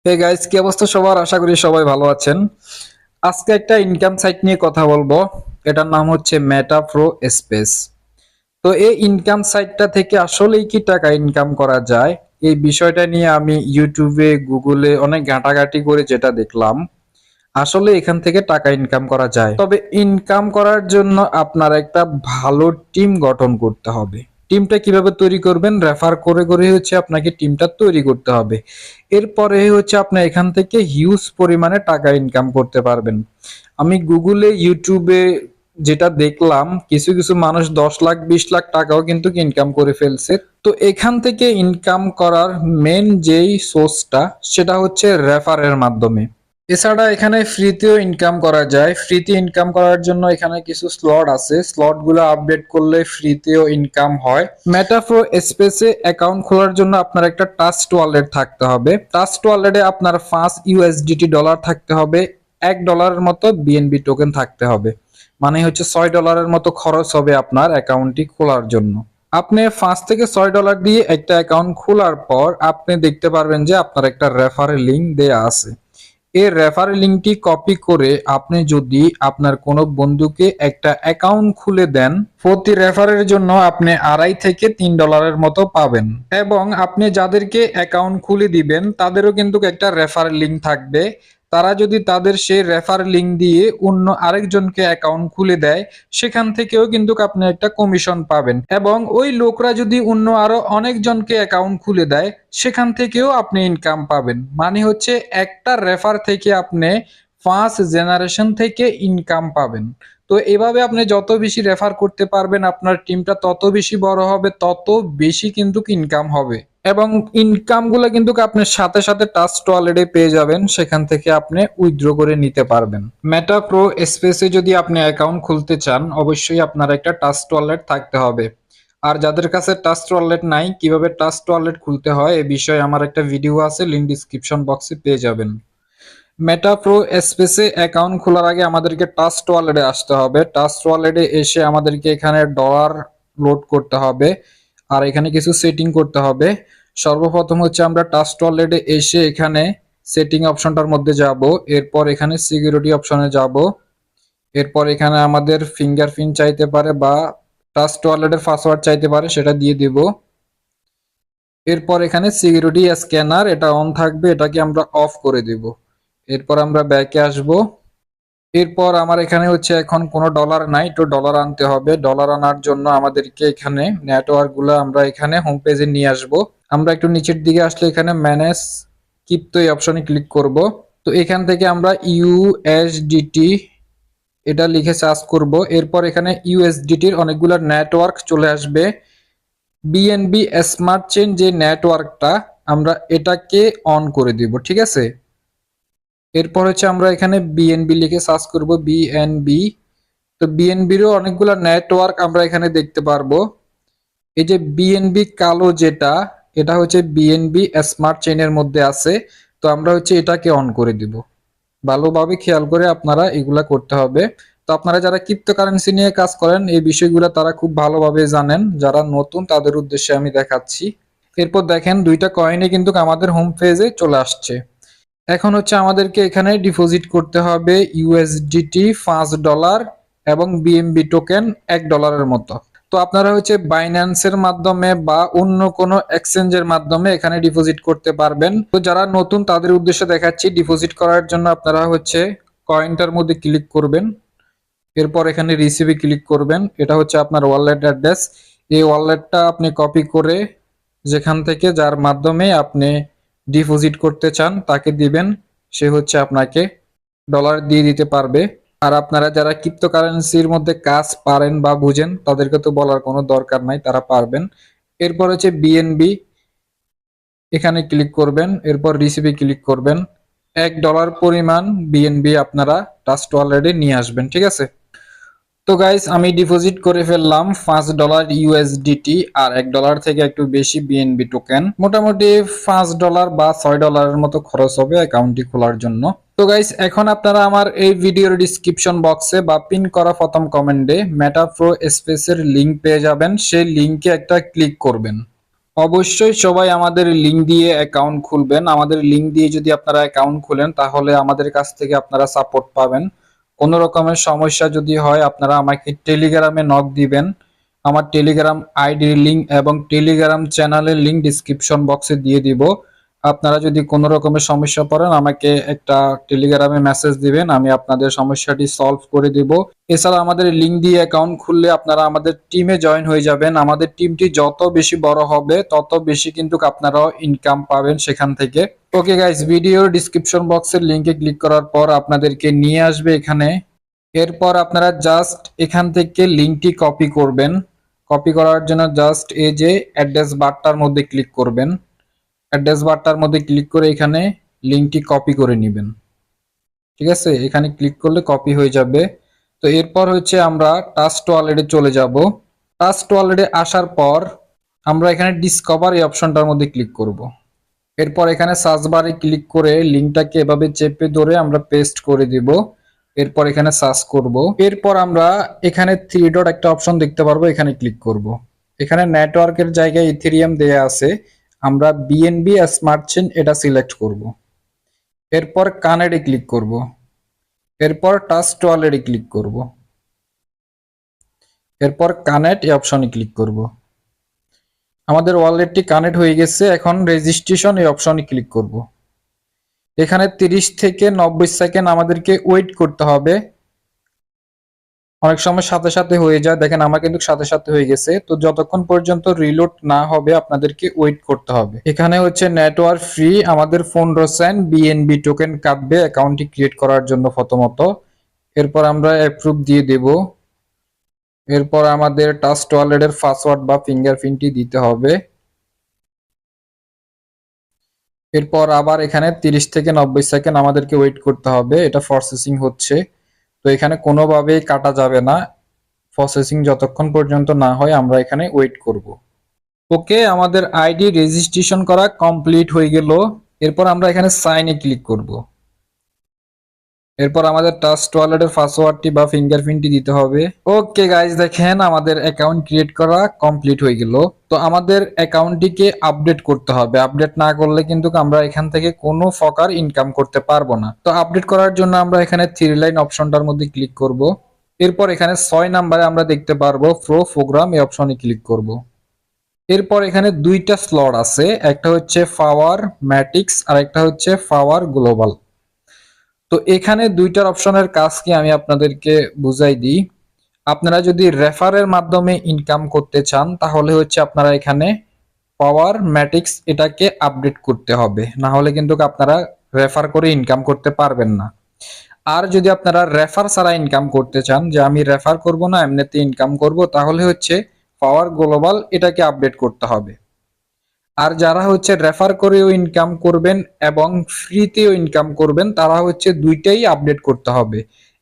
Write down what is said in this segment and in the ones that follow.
Hey guys, কি অবস্থা সবার? আশা করি সবাই ভালো আছেন। আজকে একটা ইনকাম সাইট নিয়ে কথা বলবো। এটার নাম হচ্ছে মেটা প্রো স্পেস। তো এই ইনকাম সাইটটা থেকে আসলেই কি টাকা ইনকাম করা যায়, এই বিষয়টা নিয়ে আমি ইউটিউবে গুগলে অনেক ঘাটাঘাটি করে যেটা দেখলাম, আসলে এখান থেকে টাকা ইনকাম করা যায়। তবে ইনকাম করার জন্য আপনার একটা ভালো টিম গঠন করতে হবে। টিমটা কিভাবে তৈরি করবেন? রেফার করে করে হচ্ছে আপনাকে টিমটা তৈরি করতে হবে। এরপরে হচ্ছে আপনি এখান থেকে হিউজ পরিমাণে টাকা ইনকাম করতে পারবেন। আমি গুগলে ইউটিউবে যেটা দেখলাম, কিছু কিছু মানুষ 10 লাখ 20 লাখ টাকাও কিন্তু ইনকাম করে ফেলছে। তো এখান থেকে ইনকাম করার মেন যেই সোর্সটা, সেটা হচ্ছে রেফারের মাধ্যমে। এছাড়া এখানে ফ্রিতেও ইনকাম করা যায়। ফ্রিতে ইনকাম করার জন্য এখানে কিছু স্লট আছে, স্লট গুলো আপডেট করলে ফ্রিতেও ইনকাম হয়। মেটাপ্রো স্পেসে অ্যাকাউন্ট খোলার জন্য আপনার একটা ট্রাস্ট ওয়ালেট থাকতে হবে। ট্রাস্ট ওয়ালেটে আপনার 5 ইউএসডিটি ডলার থাকতে হবে, $1 মতো বিএনবি টোকেন থাকতে হবে। মানে হচ্ছে $6 মতো খরচ হবে আপনার অ্যাকাউন্টটি খোলার জন্য। আপনি $5 থেকে $6 দিয়ে একটা অ্যাকাউন্ট খোলার পর আপনি দেখতে পারবেন যে আপনার একটা রেফারেল লিঙ্ক দেয়া আছে। এই রেফারেল লিঙ্কটি কপি করে আপনি যদি আপনার কোনো বন্ধুকে একটা অ্যাকাউন্ট খুলে দেন, প্রতি রেফারের জন্য আপনি $2.5 থেকে $3 মতো পাবেন। এবং আপনি যাদেরকে অ্যাকাউন্ট খুলে দিবেন তাদেরও কিন্তু একটা রেফারেল লিঙ্ক থাকবে। তারা যদি তাদের সেই রেফার লিঙ্ক দিয়ে অন্য আরেকজনকে অ্যাকাউন্ট খুলে দেয়, সেখান থেকেও কিন্তু আপনি একটা কমিশন পাবেন। এবং ওই লোকরা যদি অন্য আরো অনেকজনকে অ্যাকাউন্ট খুলে দেয়, সেখান থেকেও আপনি ইনকাম পাবেন। মানে হচ্ছে একটা রেফার থেকে আপনি ফার্স্ট জেনারেশন থেকে ইনকাম পাবেন। তো এভাবে আপনি যত বেশি রেফার করতে পারবেন, আপনার টিমটা তত বেশি বড় হবে, তত বেশি কিন্তু ইনকাম হবে। এবং ইনকাম গুলো কিন্তু আপনি সাথে সাথে ট্রাস্ট ওয়ালেটে পেয়ে যাবেন, সেখান থেকে আপনি উইথড্র করে নিতে পারবেন। মেটা প্রো স্পেসে যদি আপনি অ্যাকাউন্ট খুলতে চান, অবশ্যই আপনার একটা ট্রাস্ট ওয়ালেট থাকতে হবে। আর যাদের কাছে ট্রাস্ট ওয়ালেট নাই, কিভাবে ট্রাস্ট ওয়ালেট খুলতে হয় এ বিষয়ে আমার একটা ভিডিও আছে, লিংক ডিসক্রিপশন বক্সে পেয়ে যাবেন। মেটা প্রো স্পেসে অ্যাকাউন্ট খোলার আগে আমাদেরকে ট্রাস্ট ওয়ালেটে আসতে হবে। ট্রাস্ট ওয়ালেটে এসে আমাদেরকে এখানে ডলার লোড করতে হবে, আর এখানে কিছু সেটিং করতে হবে। সর্বপ্রথম হচ্ছে আমরা ট্রাস্ট ওয়ালেটে এসে এখানে সেটিং অপশনটার মধ্যে যাব, এরপর এখানে সিকিউরিটি অপশনে যাব, এরপর এখানে আমাদের ফিঙ্গারপ্রিন্ট চাইতে পারে বা ট্রাস্ট ওয়ালেটের পাসওয়ার্ড চাইতে পারে, সেটা দিয়ে দিব। এরপর এখানে সিকিউরিটি স্ক্যানার এটা অন থাকবে, এটাকে আমরা অফ করে দিব। এরপর আমরা ব্যাকে আসব। এরপর আমার এখানে হচ্ছে এখন কোনো ডলার নাই, তো ডলার আনতে হবে। ডলার আনার জন্য আমাদেরকে এখানে নেটওয়ার্ক গুলো আমরা এখানে হোম পেজে নিয়ে আসব। আমরা একটু নিচের দিকে আসলে এখানে ম্যানেজ ক্রিপ্টো এই অপশনে ক্লিক করব। তো এখান থেকে আমরা ইউএসডিটি এটা লিখে সার্চ করব। এরপর এখানে ইউএসডিটির অনেকগুলো নেটওয়ার্ক চলে আসবে। বিএনবি স্মার্ট চেইন যে নেটওয়ার্কটা, আমরা এটাকে অন করে দিব, ঠিক আছে। এরপর হচ্ছে আমরা এখানে বিএনবি লিখে সার্চ করব, বিএনবি। তো বিএনবিরও অনেকগুলো নেটওয়ার্ক আমরা এখানে দেখতে পারবো। এই যে বিএনবি কালো যেটা, এটা হচ্ছে বিএনবি স্মার্ট চেইনের মধ্যে আছে। তো আমরা হচ্ছে এটাকে অন করে দিব। ভালোভাবে খেয়াল করে আপনারা এগুলা করতে হবে। তো আপনারা যারা ক্রিপ্টোকারেন্সি নিয়ে কাজ করেন, এই বিষয়গুলো তারা খুব ভালোভাবে জানেন। যারা নতুন তাদের উদ্দেশ্যে আমি দেখাচ্ছি। এরপর দেখেন দুইটা কয়েনে কিন্তু আমাদের হোম পেজে চলে আসছে। এখন হচ্ছে আমাদেরকে এখানে ডিপোজিট করতে হবে ইউএসডিটি $5 এবং বিএমবি টোকেন $1 মতো। তো আপনারা হচ্ছে বাইন্যান্সের মাধ্যমে বা অন্য কোনো এক্সচেঞ্জের মাধ্যমে এখানে ডিপোজিট করতে পারবেন। তো যারা নতুন তাদের উদ্দেশ্যে দেখাচ্ছি, ডিপোজিট করার জন্য আপনারা হচ্ছে কয়েনটার মধ্যে ক্লিক করবেন, এরপর এখানে রিসিভে ক্লিক করবেন। এটা হচ্ছে আপনার ওয়ালেট অ্যাড্রেস। এই ওয়ালেটটা আপনি কপি করে যেখান থেকে যার মাধ্যমে আপনি ডিপোজিট করতে চান তাকে দিবেন, সে হচ্ছে আপনাকে ডলার দিয়ে দিতে পারবে। আর আপনারা যারা ক্রিপ্টোকারেন্সির মধ্যে কাজ পারেন বা বুঝেন, তাদেরকে তো বলার কোনো দরকার নাই, তারা পারবেন। এরপর হচ্ছে বিএনবি, এখানে ক্লিক করবেন, এরপর রিসিভে ক্লিক করবেন। $1 পরিমাণ বিএনবি আপনারা ট্রাস্ট ওয়ালেটে নিয়ে আসবেন, ঠিক আছে। তো গাইস, আমি ডিপোজিট করে ফেললাম $5 ইউএসডিটি আর $1 থেকে একটু বেশি বিএনবি টোকেন। মোটামুটি $5 বা $6 মতো খরচ হবে অ্যাকাউন্টটি খোলার জন্য। তো গাইস, এখন আপনারা আমার এই ভিডিওর ডিসক্রিপশন বক্সে বা পিন করা প্রথম কমেন্টে মেটা প্রো স্পেসের লিংক পেয়ে যাবেন। সেই লিংকে একটা ক্লিক করবেন। অবশ্যই সবাই আমাদের লিংক দিয়ে অ্যাকাউন্ট খুলবেন। আমাদের লিংক দিয়ে যদি আপনারা অ্যাকাউন্ট খুলেন তাহলে আমাদের কাছ থেকে আপনারা সাপোর্ট পাবেন। কোনো রকমের সমস্যা যদি হয় আপনারা আমাকে টেলিগ্রামে নক দিবেন। আমার টেলিগ্রাম আইডির লিংক এবং টেলিগ্রাম চ্যানেলের লিংক ডিসক্রিপশন বক্সে দিয়ে দিব। আপনারা যদি কোনো রকমের সমস্যা পড়েন আমাকে একটা টেলিগ্রামে মেসেজ দিবেন, আমি আপনাদের সমস্যাটি সলভ করে দিব। এছাড়া আমাদের লিংক দিয়ে অ্যাকাউন্ট খুললে আপনারা আমাদের টিমে জয়েন হয়ে যাবেন। আমাদের টিমটি যত বেশি বড় হবে তত বেশি কিন্তু আপনারাও ইনকাম পাবেন সেখান থেকে। ওকে গাইস, ভিডিওর ডিসক্রিপশন বক্সের লিংকে ক্লিক করার পর আপনাদেরকে নিয়ে আসবে এখানে। এরপর আপনারা জাস্ট এখান থেকে লিংকটি কপি করবেন। কপি করার জন্য জাস্ট এই যে অ্যাড্রেস বারটার মধ্যে ক্লিক করবেন। অ্যাড্রেস বারটার মধ্যে ক্লিক করে এখানে লিংকটি কপি করে নেবেন। ঠিক আছে, এখানে ক্লিক করলে কপি হয়ে যাবে। তো এরপর হচ্ছে আমরা টাস্ক ওয়ালেটে চলে যাব। টাস্ক ওয়ালেটে আসার পর আমরা এখানে ডিসকভার এই অপশনটার মধ্যে ক্লিক করব। এরপর এখানে সার্চ বারে ক্লিক করে লিংকটাকে এভাবে চেপে ধরে আমরা পেস্ট করে দিব। এরপর এখানে সার্চ করব। এরপর আমরা এখানে থ্রি ডট একটা অপশন দেখতে পারবো, এখানে ক্লিক করব। এখানে নেটওয়ার্কের জায়গায় ইথেরিয়াম দেয়া আছে, আমরা বিএনবি স্মার্ট চেইন এটা সিলেক্ট করব। এরপর কানেক্টে ক্লিক করব। এরপর টাস্ক ওয়ালেটে ক্লিক করব। এরপর কানেক্ট এই অপশনে ক্লিক করব। আমাদের ওয়ালেটটি কানেক্ট হয়ে গেছে। এখন রেজিস্ট্রেশন এই অপশনে ক্লিক করব। এখানে 30 থেকে 90 সেকেন্ড আমাদেরকে ওয়েট করতে হবে। অনেক সময় সাথে সাথে হয়ে যায়, দেখেন আমার কিন্তু সাথে সাথে হয়ে গেছে। তো যতক্ষণ পর্যন্ত রিলোড না হবে আপনাদেরকে ওয়েট করতে হবে। এখানে হচ্ছে নেটওয়ার্ক ফ্রি, আমাদের 15 সেন্ট বিএনবি টোকেন কাটবে অ্যাকাউন্টটি ক্রিয়েট করার জন্য প্রথমত। এরপর আমরা অ্যাপ্রুভ দিয়ে দেব। এরপর আমাদের টাস্ক ওয়ালেটের পাসওয়ার্ড বা ফিঙ্গারপ্রিন্টটি দিতে হবে। এরপর আবার এখানে 30 থেকে 90 সেকেন্ড আমাদেরকে ওয়েট করতে হবে, এটা প্রসেসিং হচ্ছে। তো এখানে কোনোভাবেই কাটা যাবে না, প্রসেসিং যতক্ষণ পর্যন্ত না হয় আমরা এখানে ওয়েট করব। ওকে, আমাদের আইডি রেজিস্ট্রেশন করা কমপ্লিট হয়ে গেল। এরপর আমরা এখানে সাইনে ক্লিক করব। এরপর আমাদের টাস্ক ওয়ালেটের পাসওয়ার্ডটি বা ফিঙ্গারপ্রিন্টটি দিতে হবে। ওকে গাইজ, দেখেন আমাদের অ্যাকাউন্ট ক্রিয়েট করা কমপ্লিট হয়ে গেল। তো আমাদের অ্যাকাউন্টটিকে আপডেট করতে হবে, আপডেট না করলে কিন্তু আমরা এখান থেকে কোনো প্রকার ইনকাম করতে পারবো না। তো আপডেট করার জন্য আমরা এখানে থ্রি লাইন অপশনটার মধ্যে ক্লিক করব। এরপর এখানে 6 নাম্বারে আমরা দেখতে পারবো প্রো প্রোগ্রাম এই অপশনে ক্লিক করব। এরপর এখানে দুইটা স্লট আছে, একটা হচ্ছে পাওয়ার ম্যাটিক্স আর একটা হচ্ছে পাওয়ার গ্লোবাল। তো এখানে দুইটার অপশনের কাজ কি আমি আপনাদেরকে বুঝাই দিই। আপনারা যদি রেফারের মাধ্যমে ইনকাম করতে চান তাহলে হচ্ছে আপনারা এখানে পাওয়ার ম্যাটিক্স এটাকে আপডেট করতে হবে, না হলে কিন্তু আপনারা রেফার করে ইনকাম করতে পারবেন না। আর যদি আপনারা রেফার ছাড়া ইনকাম করতে চান, যে আমি রেফার করব না এমনিতে ইনকাম করব, তাহলে হচ্ছে পাওয়ার গ্লোবাল এটাকে আপডেট করতে হবে। আর যারা হচ্ছে রেফার করেও ইনকাম করবেন এবং ফ্রিতেও ইনকাম করবেন তারা হচ্ছে দুইটাই আপডেট করতে হবে।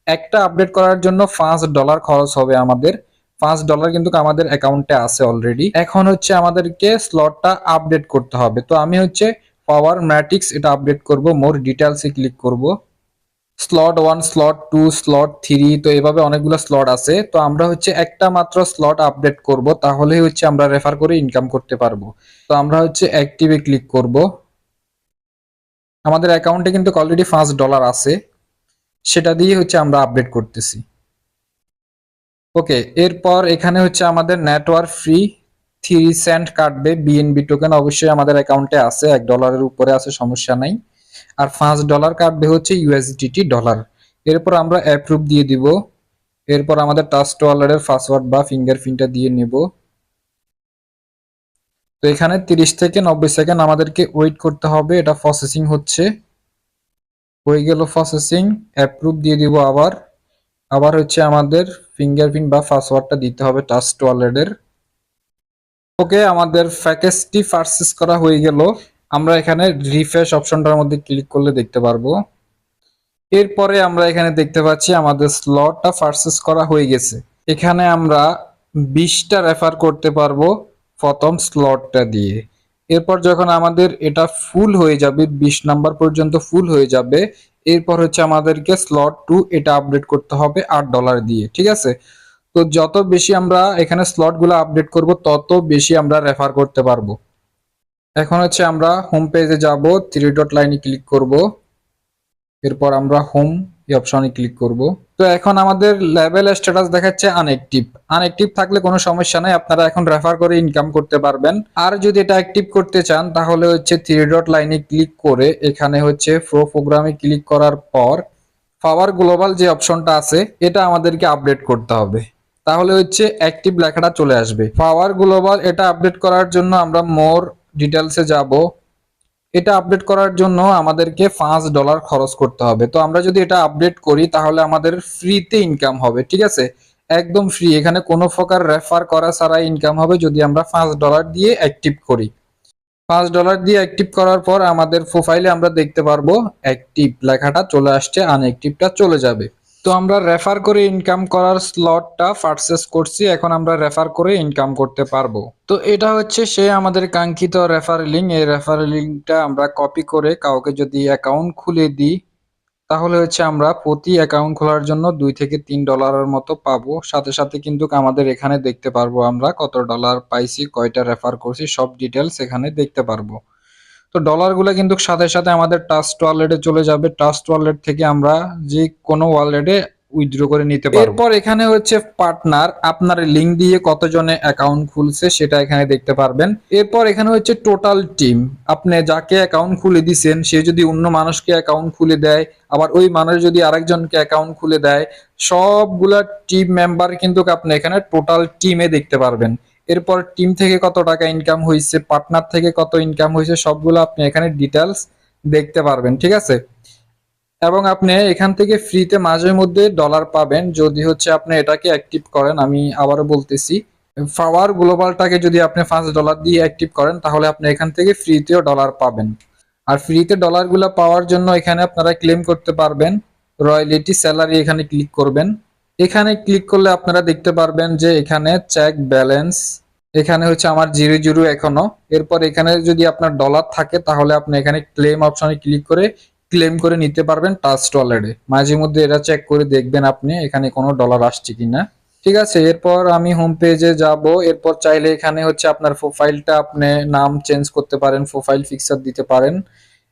একটা আপডেট করার জন্য $5 খরচ হবে আমাদের। $5 কিন্তু আমাদের অ্যাকাউন্টে আছে অলরেডি। এখন হচ্ছে আমাদেরকে স্লটটা আপডেট করতে হবে। তো আমি হচ্ছে পাওয়ার ম্যাট্রিক্স এটা আপডেট করব, মোর ডিটেলসে ক্লিক করব। স্লট 1, স্লট 2, স্লট 3, তো এভাবে অনেকগুলো স্লট আছে। তো আমরা হচ্ছে একটা মাত্র স্লট আপডেট করব, তাহলেই হচ্ছে আমরা রেফার করে ইনকাম করতে পারবো। তো আমরা হচ্ছে অ্যাক্টিভে ক্লিক করব। আমাদের অ্যাকাউন্টে কিন্তু অলরেডি $5 আছে, সেটা দিয়ে হচ্ছে আমরা আপডেট করতেছি। ওকে, এরপর এখানে হচ্ছে আমাদের নেটওয়ার্ক ফ্রি 3 সেন্ট কাটবে বিএনবি টোকেন, অবশ্যই আমাদের অ্যাকাউন্টে আছে, $1 উপরে আছে, সমস্যা নাই। আর $5 কাটবে হচ্ছে ইউএসডিটি ডলার। এরপর আমরা অ্যাপ্রুভ দিয়ে দিব। এরপর আমাদের টাস্ক ওয়ালেটের পাসওয়ার্ড বা ফিঙ্গারপ্রিন্টটা দিয়ে নেব। তো এখানে 30 থেকে 90 সেকেন্ড আমাদেরকে ওয়েট করতে হবে, এটা প্রসেসিং হচ্ছে। হয়ে গেল প্রসেসিং, অ্যাপ্রুভ দিয়ে দিব। আবার আবার হচ্ছে আমাদের ফিঙ্গারপ্রিন্ট বা পাসওয়ার্ডটা দিতে হবে টাস্ক ওয়ালেটের। ওকে, আমাদের প্যাকেজটি পারচেজ করা হয়ে গেল। আমরা এখানে রিফ্রেশ অপশনটার মধ্যে ক্লিক করলে দেখতে পারবো। এরপরে আমরা এখানে দেখতে পাচ্ছি আমাদের স্লটটা পারচেজ করা হয়ে গেছে। এখানে আমরা 20টা রেফার করতে পারবো প্রথম স্লটটা দিয়ে। এরপর যখন আমাদের এটা ফুল হয়ে যাবে, 20 নাম্বার পর্যন্ত ফুল হয়ে যাবে, এরপর হচ্ছে আমাদেরকে স্লট 2 এটা আপডেট করতে হবে $8 দিয়ে। ঠিক আছে, তো যত বেশি আমরা এখানে স্লটগুলো আপডেট করব তত বেশি আমরা রেফার করতে পারবো। এখন হচ্ছে আমরা হোম পেজে যাব, থ্রি ডট লাইনে ক্লিক করব, এরপর আমরা হোম এই অপশনে ক্লিক করব। তো এখন আমাদের লেভেল স্ট্যাটাস দেখাচ্ছে আনঅ্যাক্টিভ। আনঅ্যাক্টিভ থাকলে কোনো সমস্যা নাই, আপনারা এখন রেফার করে ইনকাম করতে পারবেন। আর যদি এটা অ্যাক্টিভ করতে চান তাহলে হচ্ছে থ্রি ডট লাইনে ক্লিক করে এখানে হচ্ছে প্রো প্রোগ্রামে ক্লিক করার পর পাওয়ার গ্লোবাল যে অপশনটা আছে এটা আমাদেরকে আপডেট করতে হবে, তাহলে হচ্ছে অ্যাক্টিভ লেখাটা চলে আসবে। পাওয়ার গ্লোবাল এটা আপডেট করার জন্য আমরা মোর ডিটেলসে যাব। এটা আপডেট করার জন্য আমাদেরকে $5 খরচ করতে হবে। তো আমরা যদি এটা আপডেট করি তাহলে আমাদের ফ্রিতে ইনকাম হবে, ঠিক আছে, একদম ফ্রি, এখানে কোনো প্রকার রেফার করা ছাড়াই ইনকাম হবে যদি আমরা $5 দিয়ে অ্যাক্টিভ করি। $5 দিয়ে অ্যাক্টিভ করার পর আমাদের প্রোফাইলে আমরা দেখতে পারবো অ্যাক্টিভ লেখাটা চলে আসছে, আনঅ্যাক্টিভটা চলে যাবে। তো আমরা রেফার করে ইনকাম করার স্লটটা পারচেস করছি, এখন আমরা রেফার করে ইনকাম করতে পারবো। তো এটা হচ্ছে সে আমাদের কাঙ্ক্ষিত রেফার লিঙ্ক। এই রেফার লিঙ্কটা আমরা কপি করে কাউকে যদি অ্যাকাউন্ট খুলে দিই তাহলে হচ্ছে আমরা প্রতি অ্যাকাউন্ট খোলার জন্য $2 থেকে $3 মতো পাবো। সাথে সাথে কিন্তু আমাদের এখানে দেখতে পারবো আমরা কত ডলার পাইছি, কয়টা রেফার করছি, সব ডিটেলস এখানে দেখতে পারবো। তো ডলারগুলো কিন্তু সাথে সাথে আমাদের ট্রাস্ট ওয়ালেটে চলে যাবে। ট্রাস্ট ওয়ালেট থেকে আমরা যে কোনো ওয়ালেটে উইথড্র করে নিতে পারবো। এরপর এখানে হচ্ছে পার্টনার, আপনার লিংক দিয়ে কতজনে অ্যাকাউন্ট খুলছে সেটা এখানে দেখতে পারবেন। এরপর এখানে হচ্ছে টোটাল টিম, আপনি যাকে অ্যাকাউন্ট খুলে দিছেন সে যদি অন্য মানুষকে অ্যাকাউন্ট খুলে দেয়, আবার ওই মানুষ যদি আরেকজনকে অ্যাকাউন্ট খুলে দেয়, সবগুলা টিম মেম্বার কিন্তু আপনি এখানে টোটাল টিমে দেখতে পারবেন। এরপর টিম থেকে কত টাকা ইনকাম হয়েছে, পার্টনার থেকে কত ইনকাম হয়েছে, সবগুলো আপনি এখানে ডিটেলস দেখতে পারবেন, ঠিক আছে। এবং আপনি এখান থেকে ফ্রিতে মাঝে মধ্যে ডলার পাবেন যদি হচ্ছে আপনি এটাকে অ্যাক্টিভ করেন। আমি আবারও বলতেছি, পাওয়ার গ্লোবালটাকে যদি আপনি $5 দিয়ে অ্যাক্টিভ করেন তাহলে আপনি এখান থেকে ফ্রিতেও ডলার পাবেন। আর ফ্রিতে ডলারগুলো পাওয়ার জন্য এখানে আপনারা ক্লেম করতে পারবেন রয়্যালিটি স্যালারি, এখানে ক্লিক করবেন। এখানে ক্লিক করলে আপনারা দেখতে পারবেন যে এখানে চেক ব্যালেন্স, এখানে হচ্ছে আমার 0 এখনো। এরপর এখানে যদি আপনার ডলার থাকে তাহলে আপনি এখানে ক্লেম অপশনে ক্লিক করে ক্লেম করে নিতে পারবেন ট্রাস্ট ওয়ালেটে। মাঝে মধ্যে এটা চেক করে দেখবেন আপনি এখানে কোনো ডলার আসছে কিনা, ঠিক আছে। এরপর আমি হোম পেজে যাব। এরপর চাইলে এখানে হচ্ছে আপনার প্রোফাইলটা আপনি নাম চেঞ্জ করতে পারেন, প্রোফাইল পিকচার দিতে পারেন।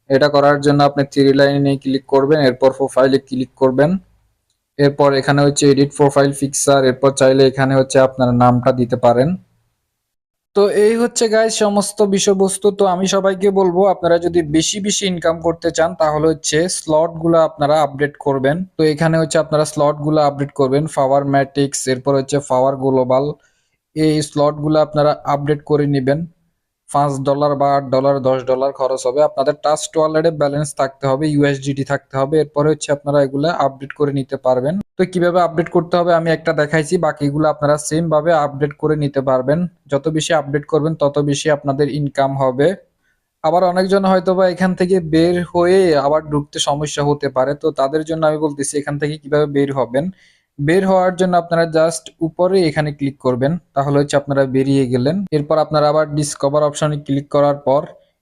এটা করার জন্য আপনি থ্রি লাইনে ক্লিক করবেন, এরপর প্রোফাইলে ক্লিক করবেন। এরপর এখানে হচ্ছে এডিট প্রোফাইল পিকচার, এরপর চাইলে এখানে হচ্ছে আপনার নামটা দিতে পারেন। তো এই হচ্ছে গাইস সমস্ত বিষয়বস্তু। তো আমি সবাইকে বলবো আপনারা যদি বেশি বেশি ইনকাম করতে চান তাহলে হচ্ছে স্লট গুলো আপনারা আপডেট করবেন। তো এখানে হচ্ছে আপনারা স্লট গুলো আপডেট করবেন, পাওয়ার ম্যাট্রিক্স, এরপর হচ্ছে পাওয়ার গ্লোবাল, এই স্লট গুলো আপনারা আপডেট করে নেবেন। $5 বা $8, $10 খরচ হবে। আপনাদের ট্রাস্ট ওয়ালেটে ব্যালেন্স থাকতে হবে, ইউএসডিটি থাকতে হবে। এরপরে হচ্ছে আপনারা এগুলা আপডেট করে নিতে পারবেন। তো কিভাবে আপডেট করতে হবে আমি একটা দেখাইছি, বাকিগুলো আপনারা সেম ভাবে আপডেট করে নিতে পারবেন। যত বেশি আপডেট করবেন তত বেশি আপনাদের ইনকাম হবে। আবার অনেকজন হয়তোবা এখান থেকে বের হয়ে আবার ঢুকতে সমস্যা হতে পারে, তো তাদের জন্য আমি বলতেছি এখান থেকে কিভাবে বের হবেন। বের হওয়ার জন্য আপনারা জাস্ট উপরে এখানে ক্লিক করবেন, তাহলে হচ্ছে আপনারা বেরিয়ে গেলেন। এরপর আপনারা আবার ডিসকভার অপশনে ক্লিক করার পর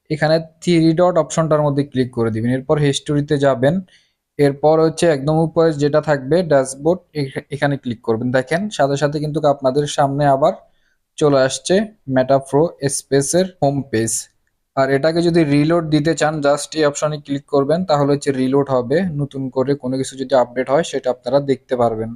এখানে থ্রি ডট অপশনটার মধ্যে ক্লিক করে দিবেন। এরপর হিস্টোরিতে যাবেন, এরপর হচ্ছে একদম উপরে যেটা থাকবে ড্যাশবোর্ড, এখানে ক্লিক করবেন। দেখেন সাথে সাথে কিন্তু আপনাদের সামনে আবার চলে আসছে মেটাপ্রো স্পেসের হোম পেজ। আর এটাকে যদি রিলোড দিতে চান জাস্ট এই অপশনে ক্লিক করবেন, তাহলে হচ্ছে রিলোড হবে, নতুন করে কোনো কিছু যদি আপডেট হয় সেটা আপনারা দেখতে পারবেন।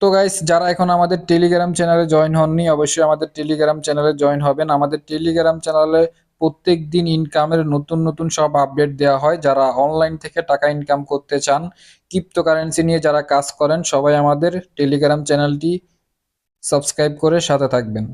তো গাইস যারা এখন আমাদের টেলিগ্রাম চ্যানেলে জয়েন হননি অবশ্যই আমাদের টেলিগ্রাম চ্যানেলে জয়েন হবেন। আমাদের টেলিগ্রাম চ্যানেলে প্রত্যেক দিন ইনকামের নতুন নতুন সব আপডেট দেওয়া হয়। যারা অনলাইন থেকে টাকা ইনকাম করতে চান, ক্রিপ্টোকারেন্সি নিয়ে যারা কাজ করেন, সবাই আমাদের টেলিগ্রাম চ্যানেলটি সাবস্ক্রাইব করে সাথে থাকবেন।